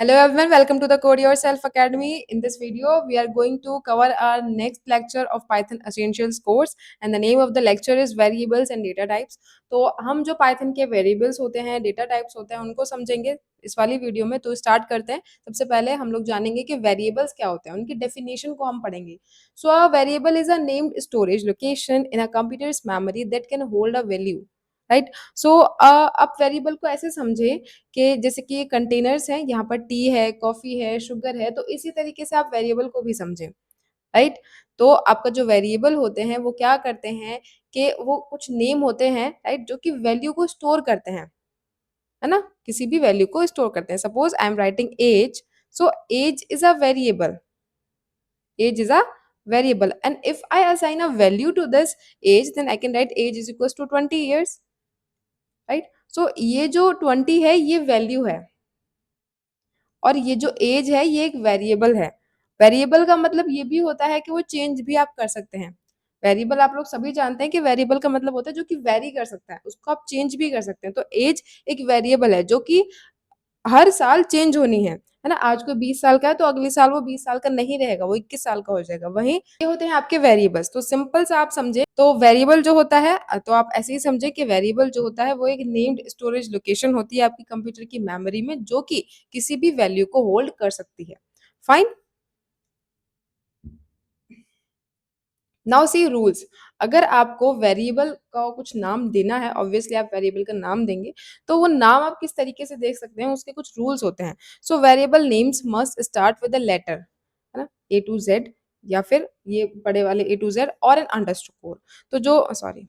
Hello everyone, welcome to the Code Yourself Academy. In this video, we are going to cover our next lecture of Python Essentials course and the name of the lecture is Variables and Data Types. तो हम जो Python के variables होते हैं, data types होते हैं, उनको समझेंगे इस वाली वीडियो में। तो स्टार्ट करते हैं। सबसे पहले हम लोग जानेंगे कि वेरिएबल्स क्या होते हैं, उनकी डेफिनेशन को हम पढ़ेंगे। So a variable is a named storage location in a computer's memory that can hold a value, right. So आप वेरिएबल को ऐसे समझे कि जैसे कि ये कंटेनर्स हैं, यहाँ पर टी है, कॉफी है, शुगर है, तो इसी तरीके से आप वेरिएबल को भी समझें, राइट। तो आपका जो वेरिएबल होते हैं वो क्या करते हैं कि वो कुछ नेम होते हैं, राइट, जो कि वैल्यू को स्टोर करते हैं, है ना, किसी भी वैल्यू को स्टोर करते हैं। Suppose I am writing age, so age is a variable, age is a variable and if I assign a value to this age then I can write age is equals to 20 years, right. So ये जो 20 है ये value है और ये जो as है ये एक वेरिएबल है। वेरिएबल का मतलब ये भी होता है कि वो चेंज भी आप कर सकते हैं। वेरिएबल आप लोग सभी जानते हैं कि वेरिएबल का मतलब होता है जो कि वेरी कर सकता है, उसको आप चेंज भी कर सकते हैं। तो एज एक वेरिएबल है जो कि हर साल चेंज होनी है ना। आज कोई 20 साल का है तो अगले साल वो 20 साल का नहीं रहेगा, वो 21 साल का हो जाएगा। वहीं ये होते हैं आपके वेरिएबल्स। तो सिंपल सा आप समझे तो वेरिएबल जो होता है, तो आप ऐसे ही समझे कि वेरिएबल जो होता है वो एक नेम्ड स्टोरेज लोकेशन होती है आपकी कंप्यूटर की मेमोरी में, जो कि किसी भी वैल्यू को होल्ड कर सकती है। फाइन। Now see rules. अगर आपको वेरिएबल का कुछ नाम देना है, ऑब्वियसली आप वेरिएबल का नाम देंगे, तो वो नाम आप किस तरीके से देख सकते हैं, उसके कुछ रूल्स होते हैं। So variable names must start with a letter, है ना, ए टू जेड, या फिर ये बड़े वाले ए टू जेड और एन अंडरस्कोर। तो जो सॉरी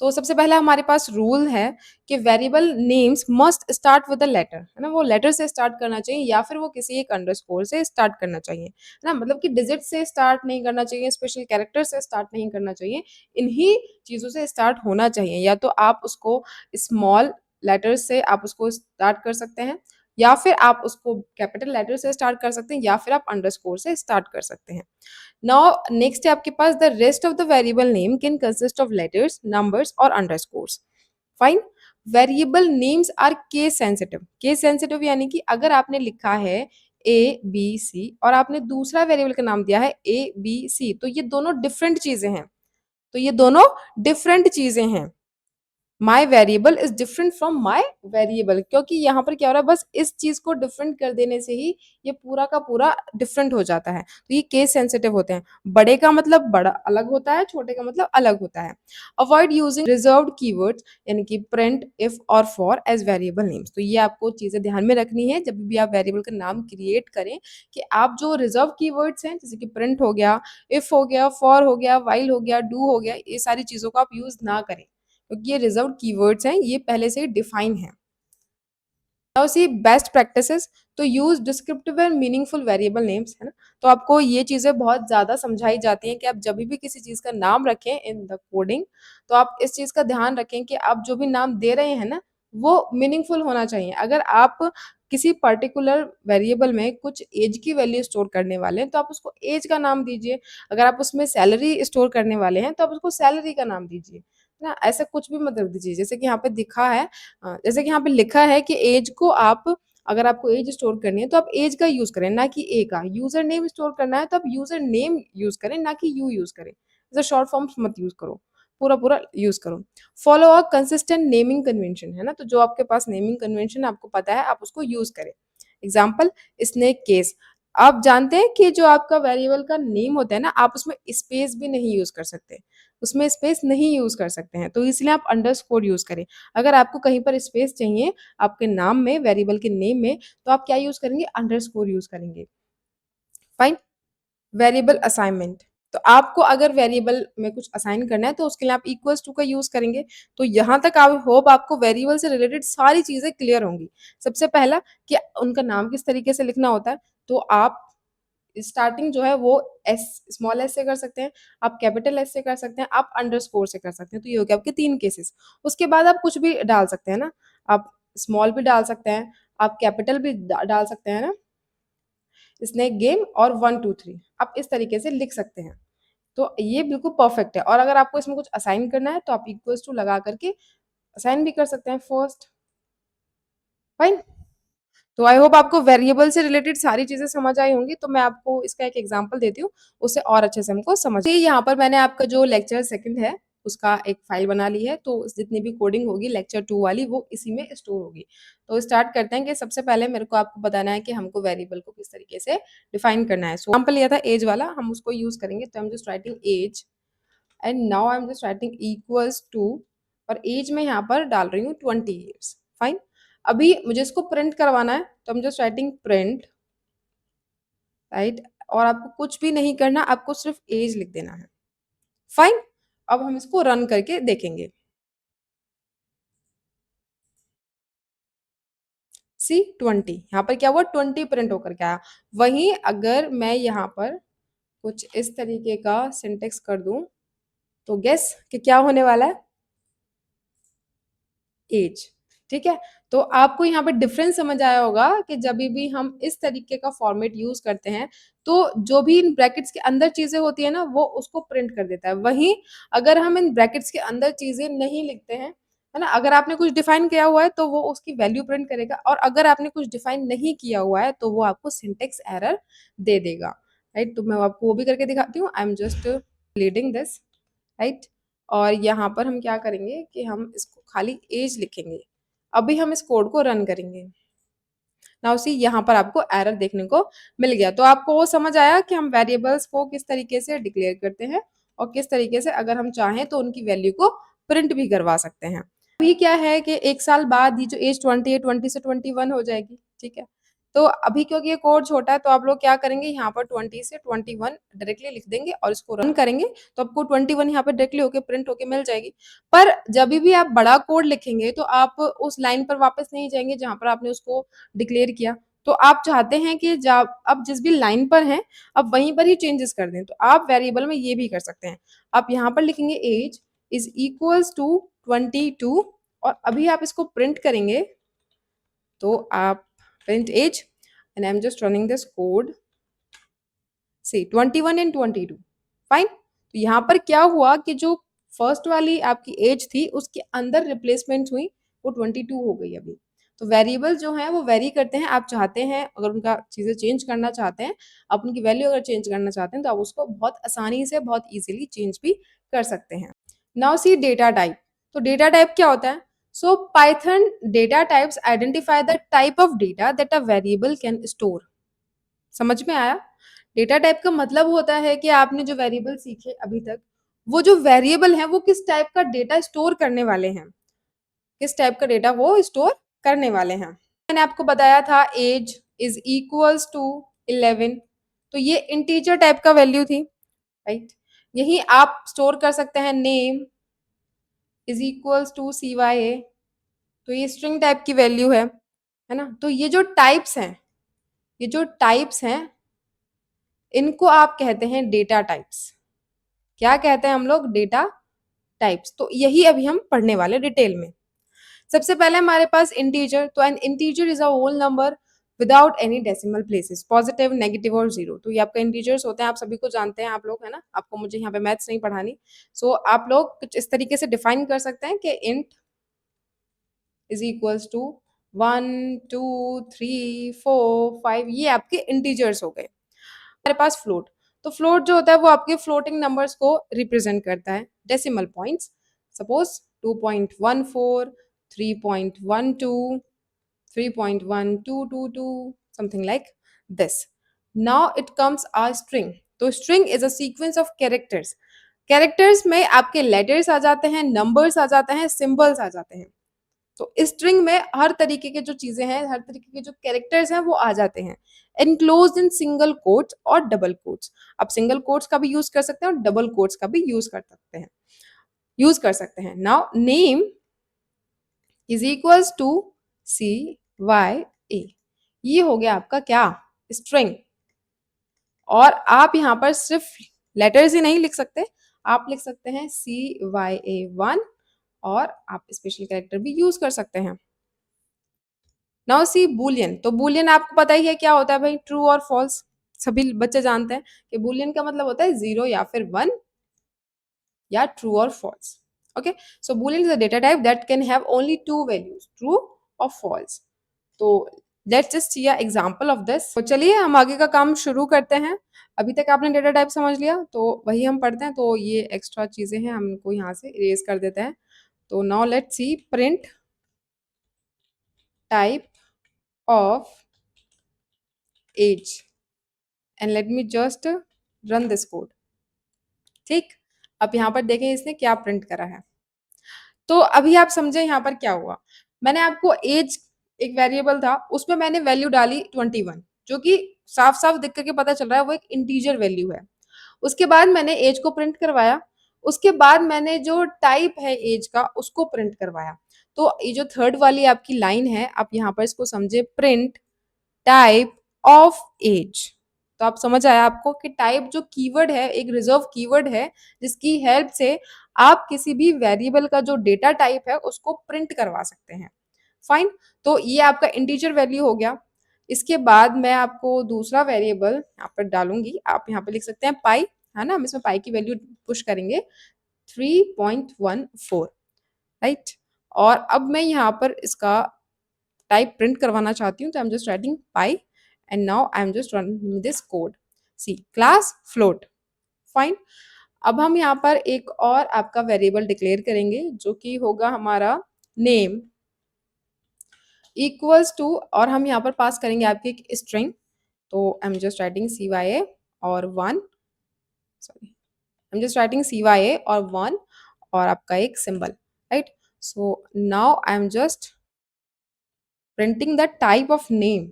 तो सबसे पहला हमारे पास रूल है कि variable names must start with a letter, है ना, वो लेटर से स्टार्ट करना चाहिए या फिर वो किसी एक अंडरस्कोर से स्टार्ट करना चाहिए, है ना। मतलब कि डिजिट से स्टार्ट नहीं करना चाहिए, स्पेशल कैरेक्टर से स्टार्ट नहीं करना चाहिए, इन्हीं चीज़ों से स्टार्ट होना चाहिए। या तो आप उसको स्मॉल लेटर से आप उसको स्टार्ट कर सकते हैं, या फिर आप उसको कैपिटल लेटर से स्टार्ट कर सकते हैं, या फिर आप अंडरस्कोर से स्टार्ट कर सकते हैं। नाउ नेक्स्ट है आपके पास the rest of the variable name can consist of letters, numbers और underscores. Fine. Variable names are case sensitive. Case sensitive यानी कि अगर आपने लिखा है ए बी सी और आपने दूसरा वेरिएबल का नाम दिया है ए बी सी, तो ये दोनों डिफरेंट चीजें हैं। तो ये दोनों डिफरेंट चीजें हैं। My variable is different from my variable, क्योंकि यहाँ पर क्या हो रहा है, बस इस चीज को डिफरेंट कर देने से ही ये पूरा का पूरा डिफरेंट हो जाता है। तो ये केस सेंसिटिव होते हैं। बड़े का मतलब बड़ा अलग होता है, छोटे का मतलब अलग होता है। अवॉइड यूजिंग रिजर्व्ड कीवर्ड्स, यानी कि प्रिंट, इफ और फॉर एज वेरिएबल नेम्स। तो ये आपको चीजें ध्यान में रखनी है जब भी आप वेरिएबल का नाम क्रिएट करें, कि आप जो रिजर्व कीवर्ड्स हैं जैसे कि प्रिंट हो गया, इफ हो गया, फॉर हो गया, वाइल हो गया, डू हो गया, ये सारी चीजों को आप यूज ना करें, क्योंकि ये रिजर्व्ड कीवर्ड्स हैं, ये पहले से ही डिफाइन है। Now see best practices. तो use descriptive and meaningful variable names, है ना। तो आपको ये चीजें बहुत ज्यादा समझाई जाती हैं कि आप जब भी किसी चीज का नाम रखें इन द कोडिंग, तो आप इस चीज का ध्यान रखें कि आप जो भी नाम दे रहे हैं ना, वो मीनिंगफुल होना चाहिए। अगर आप किसी पर्टिकुलर वेरिएबल में कुछ एज की वैल्यू स्टोर करने वाले हैं तो आप उसको एज का नाम दीजिए। अगर आप उसमें सैलरी स्टोर करने वाले हैं तो आप उसको सैलरी का नाम दीजिए, है ना। ऐसा कुछ भी मत रख दीजिए। जैसे कि यहाँ पे दिखा है, जैसे कि यहाँ पे लिखा है कि एज को आप, अगर आपको एज स्टोर करनी है तो आप एज का यूज करें ना कि ए का। यूजर नेम स्टोर करना है तो आप यूजर नेम यूज करें ना कि यू यूज करें। जैसे शॉर्ट फॉर्म्स मत यूज करो, पूरा पूरा यूज करो। Follow a consistent naming convention, है ना। तो जो आपके पास नेमिंग कन्वेंशन आपको पता है आप उसको यूज करें। Example, snake case. आप जानते हैं कि जो आपका वेरिएबल का नेम होता है ना, आप उसमें स्पेस भी नहीं यूज कर सकते, उसमें स्पेस नहीं यूज कर सकते हैं, तो इसलिए आप अंडरस्कोर यूज करें। अगर आपको कहीं पर स्पेस चाहिए आपके नाम में, वेरिएबल के नेम में, तो आप क्या यूज करेंगे, अंडरस्कोर यूज करेंगे। फाइन। Variable assignment. तो आपको अगर वेरिएबल में कुछ असाइन करना है तो उसके लिए आप इक्वल्स टू का यूज करेंगे। तो यहाँ तक आप होप आपको वेरिएबल से रिलेटेड सारी चीजें क्लियर होंगी। सबसे पहला कि उनका नाम किस तरीके से लिखना होता है। तो आप स्टार्टिंग जो है वो एस, स्मॉल एस से कर सकते हैं, आप कैपिटल एस से कर सकते हैं, आप अंडरस्कोर से कर सकते हैं। तो ये हो गया आपके 3 केसेस। उसके बाद आप कुछ भी डाल सकते हैं ना, आप स्मॉल भी डाल सकते हैं, आप कैपिटल भी डाल सकते हैं ना, स्नेक गेम और 1 2 3 आप इस तरीके से लिख सकते हैं। तो ये बिल्कुल परफेक्ट है। और अगर आपको इसमें कुछ असाइन करना है तो आप इक्वल्स टू लगा करके असाइन भी कर सकते हैं फर्स्ट। फाइन। तो आई होप आपको वेरिएबल से रिलेटेड सारी चीज़ें समझ आई होंगी, तो मैं आपको इसका एक एग्जांपल देती हूँ, उससे और अच्छे से हमको समझ यहाँ पर मैंने आपका जो लेक्चर सेकंड है, उसका एक फाइल बना ली है, तो जितनी भी कोडिंग होगी लेक्चर 2 वाली वो इसी में स्टोर होगी। तो स्टार्ट करते हैं कि सबसे पहले मेरे को आपको बताना है कि हमको वेरिएबल को किस तरीके से डिफाइन करना है। सो एग्जाम्पल लिया था एज वाला, हम उसको यूज़ करेंगे, तो I am just writing age and now I am just writing equals to, और एज में यहाँ पर डाल रही हूँ 20 ईयर्स। फाइन। अभी मुझे इसको प्रिंट करवाना है, तो हम जस्ट राइटिंग प्रिंट, राइट, और आपको कुछ भी नहीं करना, आपको सिर्फ एज लिख देना है। फाइन। अब हम इसको रन करके देखेंगे। सी 20, यहाँ पर क्या हुआ, 20 प्रिंट होकर के आया। वहीं अगर मैं यहाँ पर कुछ इस तरीके का सिंटेक्स कर दूं, तो गेस कि क्या होने वाला है, एज। ठीक है। तो आपको यहाँ पे डिफरेंस समझ आया होगा कि जब भी हम इस तरीके का फॉर्मेट यूज करते हैं, तो जो भी इन ब्रैकेट्स के अंदर चीजें होती है ना, वो उसको प्रिंट कर देता है। वहीं अगर हम इन ब्रैकेट्स के अंदर चीजें नहीं लिखते हैं, है ना, अगर आपने कुछ डिफाइन किया हुआ है तो वो उसकी वैल्यू प्रिंट करेगा, और अगर आपने कुछ डिफाइन नहीं किया हुआ है तो वो आपको सिंटेक्स एरर दे देगा। राइट। तो मैं आपको वो भी करके दिखाती हूँ। आई am just leading this, right. और यहाँ पर हम क्या करेंगे कि हम इसको खाली एज लिखेंगे। अभी हम इस कोड को रन करेंगे। नाउ सी, यहाँ पर आपको एरर देखने को मिल गया। तो आपको वो समझ आया कि हम वेरिएबल्स को किस तरीके से डिक्लेयर करते हैं, और किस तरीके से अगर हम चाहें तो उनकी वैल्यू को प्रिंट भी करवा सकते हैं। अभी क्या है कि 1 साल बाद ये जो एज 20 है, 20 से 21 हो जाएगी। ठीक है। तो अभी क्योंकि ये कोड छोटा है, तो आप लोग क्या करेंगे, यहाँ पर 20 से 21 डायरेक्टली लिख देंगे और इसको रन करेंगे, तो आपको 21 यहाँ पे डायरेक्टली होके प्रिंट होके मिल जाएगी। पर जब भी आप बड़ा कोड लिखेंगे, तो आप उस लाइन पर वापस नहीं जाएंगे जहां पर आपने उसको डिक्लेयर किया। तो आप चाहते हैं कि जब अब जिस भी लाइन पर हैं, अब वहीं पर ही चेंजेस कर दें, तो आप वेरिएबल में ये भी कर सकते हैं। आप यहाँ पर लिखेंगे एज इज इक्वल्स टू 22, और अभी आप इसको प्रिंट करेंगे, तो आप print age, and I am just running this code, see 21 and 22। Fine. तो यहाँ पर क्या हुआ कि जो फर्स्ट वाली आपकी एज थी उसके अंदर रिप्लेसमेंट हुई, वो 22 हो गई अभी। तो वेरिएबल जो है वो वेरी करते हैं। आप चाहते हैं अगर उनका चीजें चेंज करना चाहते हैं, आप उनकी वैल्यू अगर चेंज करना चाहते हैं, तो आप उसको बहुत आसानी से बहुत इजीली चेंज भी कर सकते हैं। Now see data type. तो डेटा टाइप क्या होता है? सो Python data types identify the type of data that a variable can store. समझ में आया? डेटा टाइप का मतलब होता है कि आपने जो वेरिएबल सीखे अभी तक, वो जो वेरिएबल है वो किस टाइप का डेटा स्टोर करने वाले हैं, किस टाइप का डेटा वो स्टोर करने वाले हैं। मैंने आपको बताया था एज इज इक्वल्स टू 11, तो ये इंटीजर टाइप का वैल्यू थी, राइट। यही आप स्टोर कर सकते हैं name is equals to CYA, तो ये स्ट्रिंग टाइप की वैल्यू है ना। तो ये जो टाइप्स हैं, ये जो टाइप्स हैं, इनको आप कहते हैं डेटा टाइप्स। क्या कहते हैं हम लोग? Data types. तो यही अभी हम पढ़ने वाले डिटेल में। सबसे पहले हमारे पास इंटीजर, तो an integer is a whole number without any decimal places, positive, negative और जीरो। तो ये आपका इंटीजर्स होते हैं, आप सभी को जानते हैं आप लोग, है ना। आपको मुझे यहाँ पे मैथ्स नहीं पढ़ानी। सो आप लोग कुछ इस तरीके से डिफाइन कर सकते हैं कि इंट इज इक्वल्स टू 1 2 3 4 5, ये आपके इंटीजर्स हो गए। हमारे पास फ्लोट, तो फ्लोट जो होता है वो आपके फ्लोटिंग नंबर्स को रिप्रेजेंट करता है, decimal points. Suppose 2.14, 3.12, 3.1222, something like this. Now it comes a string. तो string is a sequence of characters. Characters में आपके लेटर्स आ जाते हैं, नंबर्स आ जाते हैं, सिंबल्स आ जाते हैं। तो स्ट्रिंग में हर तरीके के जो चीजें हैं, हर तरीके के जो कैरेक्टर्स हैं वो आ जाते हैं, एनक्लोज्ड इन सिंगल कोट्स और डबल कोट्स। आप सिंगल कोट्स का भी यूज कर सकते हैं और डबल कोट्स का भी यूज कर सकते हैं। Now name is equals to CYA, ये हो गया आपका क्या, स्ट्रिंग। और आप यहाँ पर सिर्फ लेटर्स ही नहीं लिख सकते, आप लिख सकते हैं CYA1, और आप स्पेशल कैरेक्टर भी यूज कर सकते हैं। Now see Boolean. तो बुलियन आपको पता ही है क्या होता है भाई, ट्रू और फॉल्स। सभी बच्चे जानते हैं कि बुलियन का मतलब होता है जीरो या फिर वन, या ट्रू और false. Okay. So boolean is a data type that can have only two values, true और फॉल्स। तो let's just see a example of this. तो चलिए हम आगे का काम शुरू करते हैं। अभी तक आपने डेटा टाइप समझ लिया, तो वही हम पढ़ते हैं। तो ये एक्स्ट्रा चीजें हैं, हम इनको यहाँ से इरेज कर देते हैं। तो now let's see print type of age and let me just run this code. ठीक, अब यहाँ पर देखें इसने क्या प्रिंट करा है। तो अभी आप समझे यहाँ पर क्या हुआ। मैंने आपको एज एक वेरिएबल था, उसमें मैंने वैल्यू डाली 21, जो कि साफ साफ देख करके पता चल रहा है वो एक इंटीजर वैल्यू है। उसके बाद मैंने एज को प्रिंट करवाया। उसके बाद मैंने जो टाइप है एज का उसको प्रिंट करवाया। तो ये जो थर्ड वाली आपकी लाइन है, आप यहाँ पर इसको समझे, प्रिंट टाइप ऑफ एज। तो आप समझ आया आपको कि टाइप जो कीवर्ड है एक रिजर्व कीवर्ड है, जिसकी हेल्प से आप किसी भी वेरिएबल का जो डेटा टाइप है उसको प्रिंट करवा सकते हैं। फाइन, तो ये आपका इंटीजर वैल्यू हो गया। इसके बाद मैं आपको दूसरा वेरिएबल यहाँ पर डालूंगी। आप यहाँ पे लिख सकते हैं पाई, है ना, हम इसमें पाई की वैल्यू पुश करेंगे 3.14, राइट। और अब मैं यहाँ पर इसका टाइप प्रिंट करवाना चाहती हूँ, तो I am just writing pi and now I am just running this code. See class float. Fine, अब हम यहाँ पर एक और आपका वेरिएबल डिक्लेयर करेंगे जो कि होगा हमारा नेम इक्वल्स टू, और हम यहाँ पर पास करेंगे आपकी एक स्ट्रिंग। तो I am just writing CYA और 1, sorry, I am just writing CYA और 1 और आपका एक symbol, right. So now I am just printing the type of name,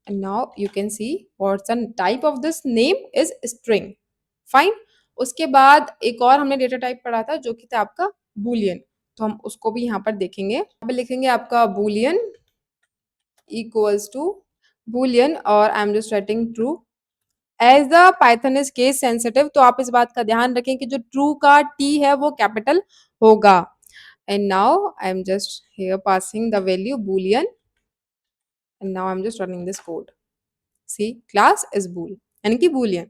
and now you can see what's the type of this name is string. Fine, उसके बाद एक और हमने data type पढ़ा था जो कि था आपका बूलियन। तो हम उसको भी यहाँ पर देखेंगे। यहाँ पर लिखेंगे आपका बूलियन इक्वल्स टू बूलियन और I am just writing true. As the Python is case sensitive, तो आप इस बात का ध्यान रखें कि जो ट्रू का टी है वो कैपिटल होगा। And now I am just here passing the value Boolean and now I'm just running this code. See, class is bool, यानी कि boolean.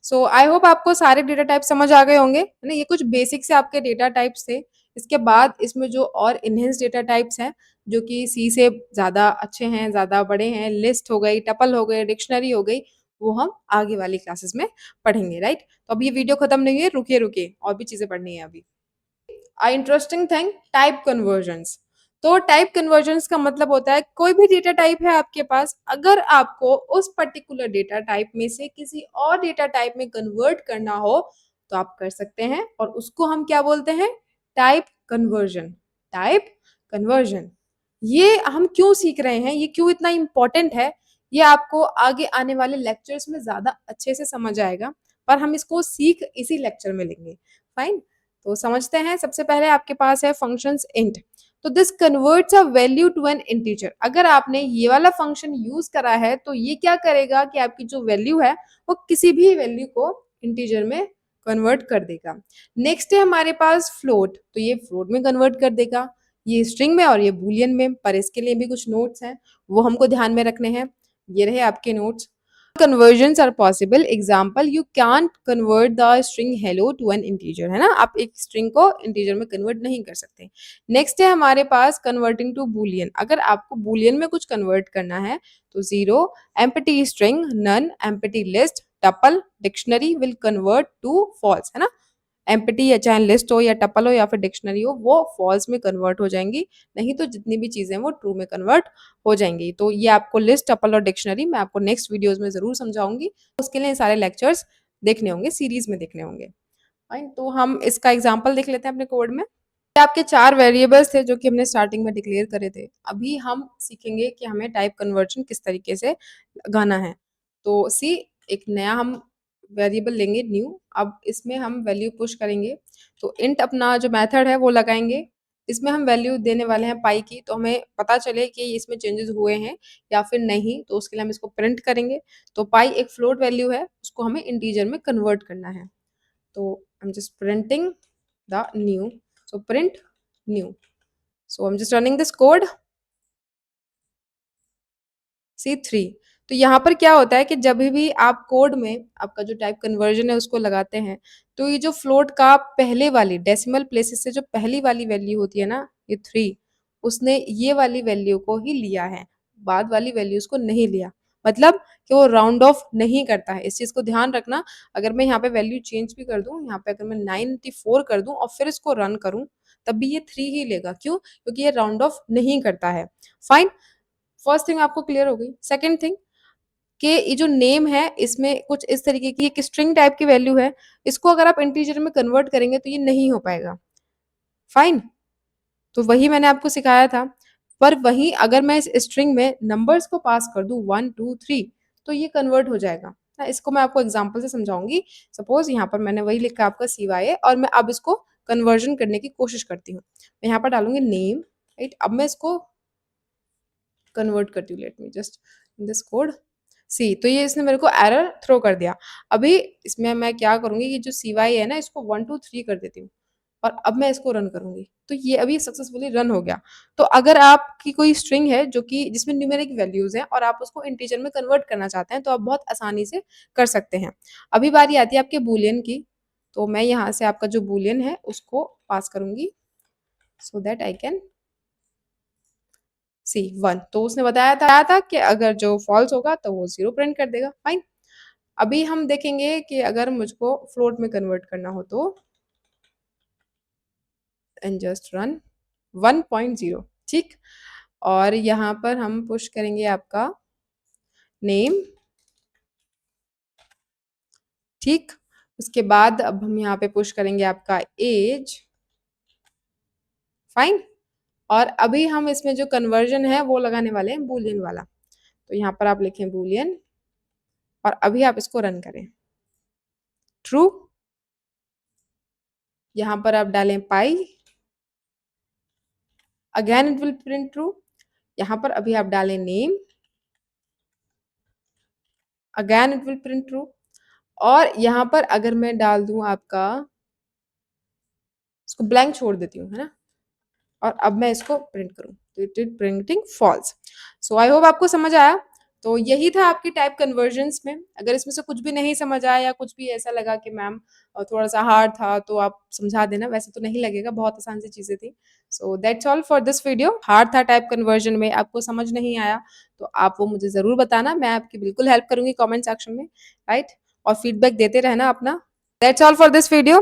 So I hope आपको सारे डेटा टाइप समझ आ गए होंगे, है ना। ये कुछ बेसिक से आपके डेटा टाइप्स थे। इसके बाद इसमें जो और इनहेंस डेटा टाइप्स हैं जो कि सी से ज़्यादा अच्छे हैं, ज़्यादा बड़े हैं, लिस्ट हो गई, टपल हो गए, डिक्शनरी हो गई, वो हम आगे वाली क्लासेस में पढ़ेंगे, राइट। तो अभी ये वीडियो खत्म नहीं हुई है, रुकिए रुकिए, और भी चीज़ें पढ़नी है अभी। Interesting thing, type convergence. तो टाइप कन्वर्जन्स का मतलब होता है कोई भी डेटा टाइप है आपके पास, अगर आपको उस पर्टिकुलर डेटा टाइप में से किसी और डेटा टाइप में कन्वर्ट करना हो तो आप कर सकते हैं, और उसको हम क्या बोलते हैं, टाइप कन्वर्जन। टाइप कन्वर्जन, ये हम क्यों सीख रहे हैं, ये क्यों इतना इंपॉर्टेंट है, ये आपको आगे आने वाले लेक्चर्स में ज्यादा अच्छे से समझ आएगा, पर हम इसको सीख इसी लेक्चर में लेंगे। फाइन, तो समझते हैं। सबसे पहले आपके पास है फंक्शंस इंट। तो this converts a value to an integer. अगर आपने ये वाला फंक्शन यूज करा है तो ये क्या करेगा कि आपकी जो वैल्यू है वो किसी भी वैल्यू को इंटीजर में कन्वर्ट कर देगा। नेक्स्ट है हमारे पास फ्लोट, तो ये फ्लोट में कन्वर्ट कर देगा, ये स्ट्रिंग में और ये बूलियन में। पर इसके लिए भी कुछ नोट्स हैं, वो हमको ध्यान में रखने हैं। ये रहे आपके notes. conversions are possible, example you can't convert the string hello to an integer, है ना, आप एक string को integer में convert नहीं कर सकते। next है हमारे पास converting to boolean। अगर आपको boolean में कुछ convert करना है तो 0, empty string, none, empty list, tuple, dictionary will convert to false, है ना। एम्प्टी या चाहे लिस्ट हो या टपल हो या फिर डिक्शनरी हो, वो फॉल्स में कन्वर्ट हो जाएंगी, नहीं तो जितनी भी चीजें वो ट्रू में कन्वर्ट हो जाएंगी। तो ये आपको लिस्ट, टपल और डिक्शनरी मैं आपको नेक्स्ट वीडियोस में जरूर समझाऊंगी। उसके लिए सारे लेक्चर्स देखने होंगे, सीरीज में देखने होंगे। फाइन, तो हम इसका एग्जाम्पल देख लेते हैं अपने कोड में। आपके 4 वेरिएबल्स थे जो कि हमने स्टार्टिंग में डिक्लेयर करे थे। अभी हम सीखेंगे कि हमें टाइप कन्वर्जन किस तरीके से लगाना है। तो सी, एक नया हम वेरिएबल लेंगे न्यू। अब इसमें हम वैल्यू पुश करेंगे। तो इंट अपना जो मेथड है वो लगाएंगे। इसमें हम वैल्यू देने वाले हैं पाई की, तो हमें पता चले कि इसमें चेंजेस हुए हैं या फिर नहीं, तो उसके लिए हम इसको प्रिंट करेंगे। तो पाई एक फ्लोट वैल्यू है, उसको हमें इंटीजर में कन्वर्ट करना है। तो I am just printing the new, so print new. So I'm just running this code C3। तो यहाँ पर क्या होता है कि जब भी आप कोड में आपका जो टाइप कन्वर्जन है उसको लगाते हैं, तो ये जो फ्लोट का पहले वाली डेसिमल प्लेसेस से जो पहली वाली वैल्यू होती है ना, ये 3, उसने ये वाली वैल्यू को ही लिया है, बाद वाली वैल्यूज़ को नहीं लिया। मतलब कि वो राउंड ऑफ नहीं करता है, इस चीज़ को ध्यान रखना। अगर मैं यहाँ पे वैल्यू चेंज भी कर दूँ, यहाँ पे अगर मैं 984 कर दूँ और फिर इसको रन करूँ, तब भी ये 3 ही लेगा। क्यों? क्योंकि ये राउंड ऑफ नहीं करता है। फाइन, फर्स्ट थिंग आपको क्लियर हो गई। सेकंड थिंग कि ये जो नेम है इसमें कुछ इस तरीके की एक स्ट्रिंग टाइप की वैल्यू है, इसको अगर आप इंटीजर में कन्वर्ट करेंगे तो ये नहीं हो पाएगा। फाइन, तो वही मैंने आपको सिखाया था। पर वहीं अगर मैं इस स्ट्रिंग में नंबर्स को पास कर दूं 1 2 3 तो ये कन्वर्ट हो जाएगा। इसको मैं आपको एग्जांपल से समझाऊंगी। सपोज यहाँ पर मैंने वही लिखा आपका CYA और मैं अब इसको कन्वर्जन करने की कोशिश करती हूँ। मैं यहाँ पर डालूंगी नेम, राइट। अब मैं इसको कन्वर्ट करती हूँ, let me just in this code see. तो ये इसने मेरे को एरर थ्रो कर दिया। अभी इसमें मैं क्या करूंगी, ये जो CYA है ना, इसको 1 2 3 कर देती हूँ और अब मैं इसको रन करूंगी तो ये अभी सक्सेसफुली रन हो गया। तो अगर आपकी कोई स्ट्रिंग है जो कि जिसमें न्यूमेरिक वैल्यूज हैं और आप उसको इंटीजर में कन्वर्ट करना चाहते हैं तो आप बहुत आसानी से कर सकते हैं। अभी बारी आती है आपके बूलियन की। तो मैं यहाँ से आपका जो बूलियन है उसको पास करूंगी so that I can see 1। तो उसने बताया था कि अगर जो फॉल्स होगा तो वो 0 प्रिंट कर देगा। फाइन, अभी हम देखेंगे कि अगर मुझको फ्लोट में कन्वर्ट करना हो तो एंड जस्ट रन 1.0, ठीक। और यहाँ पर हम पुश करेंगे आपका नेम, ठीक। उसके बाद अब हम यहाँ पे पुश करेंगे आपका एज। फाइन, और अभी हम इसमें जो कन्वर्जन है वो लगाने वाले हैं बूलियन वाला। तो यहाँ पर आप लिखें बूलियन और अभी आप इसको रन करें। ट्रू, यहाँ पर आप डालें pi, again it will print true. यहाँ पर अभी आप डालें name, again it will print true. और यहाँ पर अगर मैं डाल दूं आपका, इसको ब्लैंक छोड़ देती हूँ, है ना, और अब मैं इसको प्रिंट करूँ तो it is printing false. So I hope आपको समझ आया। तो यही था आपकी टाइप कन्वर्जन्स में। अगर इसमें से कुछ भी नहीं समझ आया या कुछ भी ऐसा लगा कि मैम थोड़ा सा हार्ड था तो आप समझा देना, वैसे तो नहीं लगेगा, बहुत आसान सी चीजें थी। So that's all for this video. Hard था टाइप कन्वर्जन में, आपको समझ नहीं आया तो आप वो मुझे जरूर बताना, मैं आपकी बिल्कुल हेल्प करूंगी कॉमेंट सेक्शन में, राइट। और फीडबैक देते रहना अपना। That's all for this video.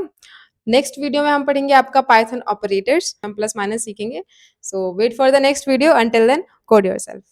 Next video में हम पढ़ेंगे आपका पाइथन ऑपरेटर्स, हम प्लस माइनस सीखेंगे। So wait for the next video, until then code yourself.